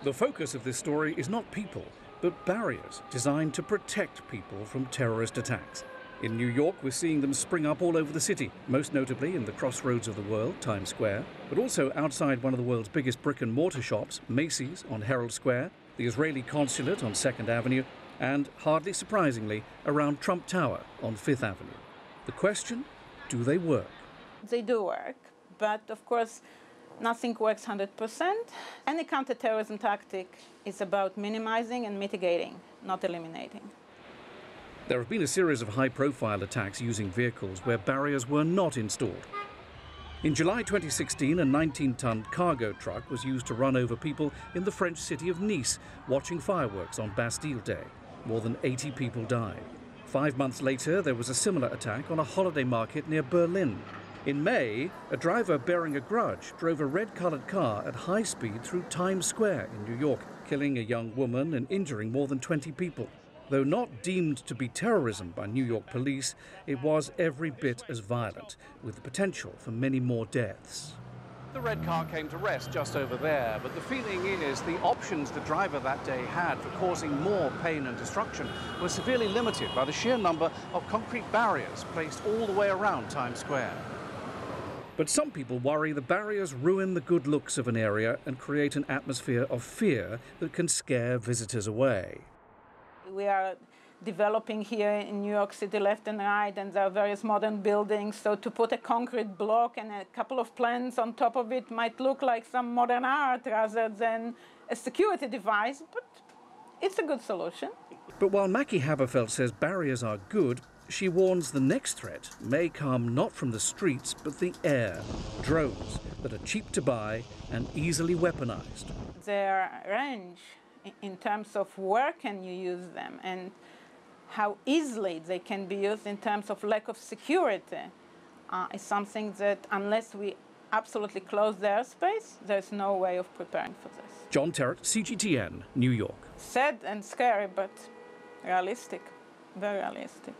The focus of this story is not people, but barriers designed to protect people from terrorist attacks. In New York, we're seeing them spring up all over the city, most notably in the crossroads of the world, Times Square, but also outside one of the world's biggest brick-and-mortar shops, Macy's on Herald Square, the Israeli consulate on 2nd Avenue, and, hardly surprisingly, around Trump Tower on 5th Avenue. The question, do they work? They do work, but of course, nothing works 100%. Any counterterrorism tactic is about minimizing and mitigating, not eliminating. There have been a series of high-profile attacks using vehicles where barriers were not installed. In July 2016, a 19-ton cargo truck was used to run over people in the French city of Nice, watching fireworks on Bastille Day. More than 80 people died. 5 months later, there was a similar attack on a holiday market near Berlin. In May, a driver bearing a grudge drove a red-colored car at high speed through Times Square in New York, killing a young woman and injuring more than 20 people. Though not deemed to be terrorism by New York police, it was every bit as violent, with the potential for many more deaths. The red car came to rest just over there, but the feeling is the options the driver that day had for causing more pain and destruction were severely limited by the sheer number of concrete barriers placed all the way around Times Square. But some people worry the barriers ruin the good looks of an area and create an atmosphere of fear that can scare visitors away. We are developing here in New York City left and right, and there are various modern buildings. So to put a concrete block and a couple of plants on top of it might look like some modern art rather than a security device, but it's a good solution. But while Mackie Haberfeld says barriers are good, she warns the next threat may come not from the streets, but the air. Drones that are cheap to buy and easily weaponized. Their range in terms of where can you use them and how easily they can be used in terms of lack of security is something that unless we absolutely close the airspace, there's no way of preparing for this. John Terrett, CGTN, New York. Sad and scary, but realistic, very realistic.